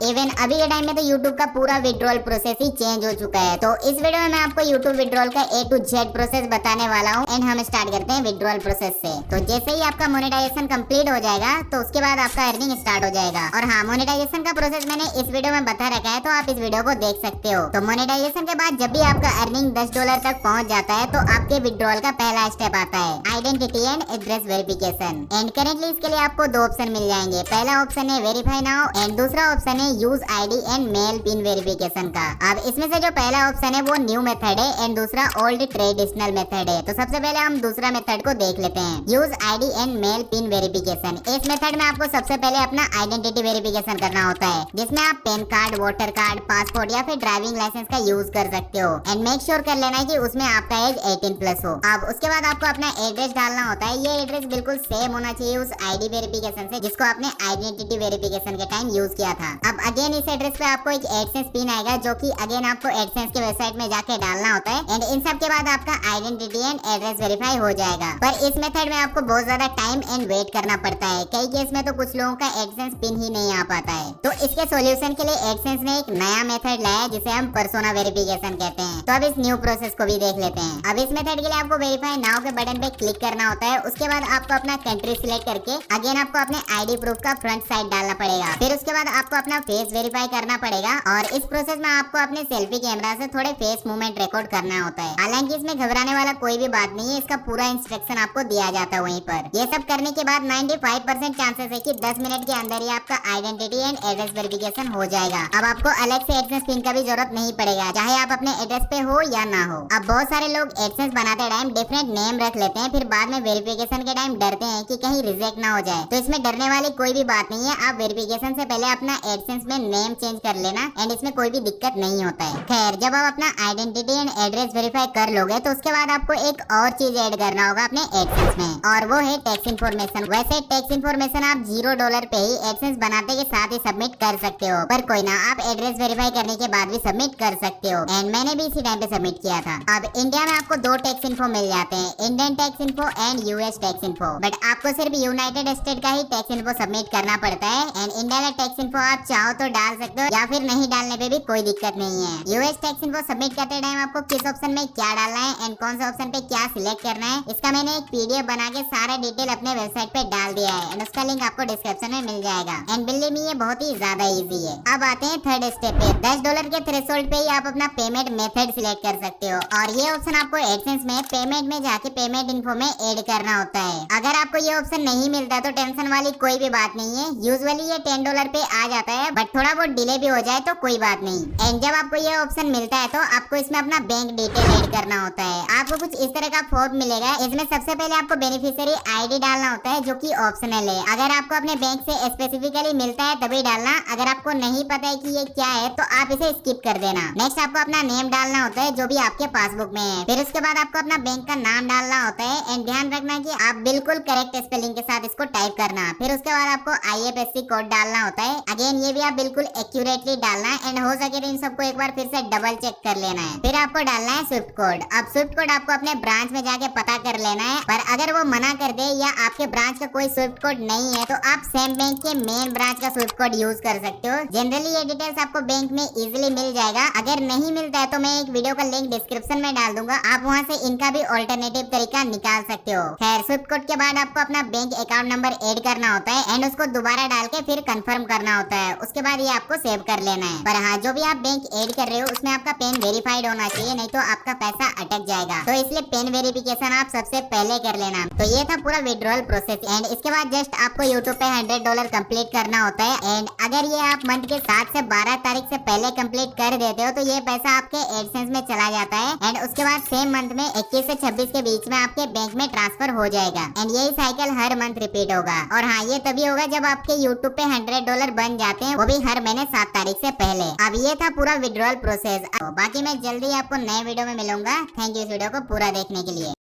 Even अभी के time में तो यूट्यूब का पूरा विड्रॉल प्रोसेस ही चेंज हो चुका है। तो इस वीडियो में मैं आपको यूट्यूब विड्रॉल का A to Z प्रोसेस बताने वाला हूँ। एंड हम स्टार्ट करते हैं विड्रॉल प्रोसेस से। तो जैसे ही आपका मोनेटाइजेशन कंप्लीट हो जाएगा तो उसके बाद आपका अर्निंग स्टार्ट हो जाएगा। और हाँ, मोनेटाइजेशन का प्रोसेस मैंने इस वीडियो में बता रखा है, तो आप इस वीडियो को देख सकते हो। तो मोनेटाइजेशन के बाद जब भी आपका अर्निंग $10 तक पहुंच जाता है तो आपके विड्रॉल का पहला स्टेप आता है identity and address verification. And currently इसके लिए आपको दो ऑप्शन मिल जाएंगे। पहला ऑप्शन है वेरीफाई नाउ एंड दूसरा ऑप्शन है use ID and mail PIN verification का। अब इसमें से जो पहला ऑप्शन है वो न्यू मेथड है एंड दूसरा ओल्ड ट्रेडिशनल मेथड है। तो सबसे पहले हम दूसरा मेथड को देख लेते हैं, use ID and mail PIN verification. इस मेथड में आपको सबसे पहले अपना आइडेंटिटी वेरिफिकेशन करना होता है, जिसमें आप pan card, voter card, passport या फिर ड्राइविंग लाइसेंस का यूज कर सकते हो। एंड मेक श्योर कर लेना है कि उसमें आपका एज 18+ हो। अब उसके बाद आपको अपना एड्रेस डालना होता है। ये एड्रेस बिल्कुल सेम होना चाहिए उस आईडी वेरिफिकेशन से जिसको आपने आइडेंटिटी वेरिफिकेशन के टाइम यूज किया था। अब अगेन इस एड्रेस पे आपको एक एडसेंस पिन आएगा, जो कि अगेन आपको एडसेंस के वेबसाइट में जाके डालना होता है। एंड इन सब के बाद आपका आइडेंटिटी एंड एड्रेस वेरीफाई हो जाएगा। पर इस मेथड में आपको बहुत ज्यादा टाइम एंड वेट करना पड़ता है। कई केस में तो कुछ लोगों का एडसेंस पिन ही नहीं आ पाता है। तो इसके सॉल्यूशन के लिए एडसेंस ने एक नया मेथड लाया जिसे हम पर्सोना वेरिफिकेशन कहते हैं। तो अब इस न्यू प्रोसेस को भी देख लेते हैं। अब इस मेथड के लिए आपको वेरीफाई नाउ के बटन पे क्लिक करना होता है। उसके बाद आपको अपना कंट्री सिलेक्ट करके अगेन आपको अपने आईडी प्रूफ का फ्रंट साइड डालना पड़ेगा। फिर उसके बाद आपको अपना फेस वेरीफाई करना पड़ेगा। और इस प्रोसेस में आपको अपने सेल्फी कैमरा से थोड़े फेस मूवमेंट रिकॉर्ड करना होता है। हालांकि इसमें घबराने वाला कोई भी बात नहीं है, इसका पूरा इंस्ट्रक्शन आपको दिया जाता है वहीं पर। ये सब करने के बाद 95% चांसेस है कि 10 मिनट के अंदर ही आपका आइडेंटिटी एंड एड्रेस वेरिफिकेशन हो जाएगा। अब आपको अलग से एडसेंस पिन का भी जरूरत नहीं पड़ेगा, चाहे आप अपने एड्रेस पे हो या ना हो। अब बहुत सारे लोग एडसेंस बनाते टाइम डिफरेंट नेम रख लेते हैं, फिर बाद में वेरिफिकेशन के टाइम डरते हैं कि कहीं रिजेक्ट ना हो जाए। तो इसमें डरने वाली कोई भी बात नहीं है। आप वेरिफिकेशन से पहले अपना एडसेंस में नेम चेंज कर लेना एंड इसमें कोई भी दिक्कत नहीं होता है। खैर, जब आप अपना आइडेंटिटी एंड एड्रेस वेरीफाई कर लोगे तो उसके बाद आपको एक और चीज ऐड करना होगा अपने एडसेंस में, और वो है टैक्स इन्फॉर्मेशन। वैसे टैक्स इन्फॉर्मेशन आप $0 पे ही एडसेंस बनाते के साथ ही सबमिट कर सकते हो, पर कोई ना, आप एड्रेस वेरीफाई करने के बाद भी सबमिट कर सकते हो। एंड मैंने भी इसी टाइम पे सबमिट किया था। अब इंडिया में आपको दो टैक्स इन्फो मिल जाते हैं, Indian tax info and US tax info. But आपको सिर्फ यूनाइटेड स्टेट का ही टैक्स इन्फो सबमिट करना पड़ता है। एंड इंडिया का टैक्स इन्फो आप चाहो तो डाल सकते हो या फिर नहीं डालने पे भी कोई दिक्कत नहीं है। यूएस टैक्स इन्फो सबमिट करते टाइम आपको किस ऑप्शन में क्या डालना है एंड कौन सा ऑप्शन पे क्या सिलेक्ट करना है, इसका मैंने एक पीडीएफ बना के सारा डिटेल अपने वेबसाइट पे डाल दिया है। एंड उसका लिंक आपको डिस्क्रिप्शन में मिल जाएगा। एंड बिलीव मी, ये बहुत ही ज्यादा इजी है। अब आते हैं थर्ड स्टेप पे। $10 के थ्रेशोल्ड पे ही आप अपना पेमेंट मेथड सिलेक्ट कर सकते हो। और ये ऑप्शन आपको एडसेंस में पेमेंट में जाके पेमेंट इन्फो में ऐड करना होता है। अगर आपको ये ऑप्शन नहीं मिलता तो टेंशन वाली कोई भी बात नहीं है। यूजुअली ये $10 पे आ जाता है, बट थोड़ा बहुत डिले भी हो जाए तो कोई बात नहीं। एंड जब आपको ये ऑप्शन मिलता है तो आपको इसमें अपना बैंक डिटेल ऐड करना होता है। आपको कुछ इस तरह का फॉर्म मिलेगा। इसमें सबसे पहले आपको बेनिफिशियरी आईडी डालना होता है, जो कि ऑप्शनल है। अगर आपको अपने बैंक से स्पेसिफिकली मिलता है तभी डालना। अगर आपको नहीं पता है कि ये क्या है तो आप इसे स्किप कर देना। नेक्स्ट आपको अपना नेम डालना होता है जो भी आपके पासबुक में है। फिर उसके बाद आपको अपना बैंक का नाम डालना होता है। एंड ध्यान रखना कि आप बिल्कुल करेक्ट स्पेलिंग के साथ इसको टाइप करना। फिर उसके बाद आपको IFSC कोड डालना होता है। अगेन ये भी आप बिल्कुल एक्यूरेटली डालना है। एंड हो सके तो इन सबको एक बार फिर से डबल चेक कर लेना है। फिर आपको डालना है स्विफ्ट कोड। अब स्विफ्ट कोड आपको अपने ब्रांच में जाके पता कर लेना है, पर अगर वो मना कर दे या आपके ब्रांच का कोई स्विफ्ट कोड नहीं है तो आप सेम बैंक के मेन ब्रांच का स्विफ्ट कोड यूज कर सकते हो। जनरली ये डिटेल्स आपको बैंक में इजीली मिल जाएगा। अगर नहीं मिलता है तो मैं एक वीडियो का लिंक डिस्क्रिप्शन में डाल दूंगा, आप वहाँ से इनका भी ऑल्टरनेटिव तरीका निकाल सकते हो। खैर, स्विफ्ट कोड के बाद आपको अपना बैंक अकाउंट नंबर ऐड करना होता है एंड उसको दोबारा डाल के फिर कंफर्म करना होता है। उसके बाद ये आपको सेव कर लेना है। पर हाँ, जो भी आप बैंक ऐड कर रहे हो उसमें आपका पेन वेरीफाइड होना चाहिए, नहीं तो आपका पैसा अटक जाएगा। तो इसलिए पेन वेरिफिकेशन आप सबसे पहले कर लेना। तो ये था पूरा विड्रॉल प्रोसेस। एंड इसके बाद जस्ट आपको यूट्यूब पे $100 कंप्लीट करना होता है। एंड अगर ये आप मंथ के 7 से 12 तारीख से पहले कंप्लीट कर देते हो तो ये पैसा आपके एडसेंस में चला जाता है। एंड उसके बाद सेम मंथ में 21 से 26 के बीच में आपके बैंक में ट्रांसफर हो जाएगा। एंड यही साइकिल हर मंथ रिपीट होगा। और हाँ, ये तभी होगा जब आपके यूट्यूब पे $100 बन जाते हैं, वो भी हर महीने 7 तारीख से पहले। अब ये था पूरा विड्रॉल प्रोसेस। बाकी मैं जल्दी आपको नए वीडियो में मिलूंगा। थैंक यू इस वीडियो को पूरा देखने के लिए।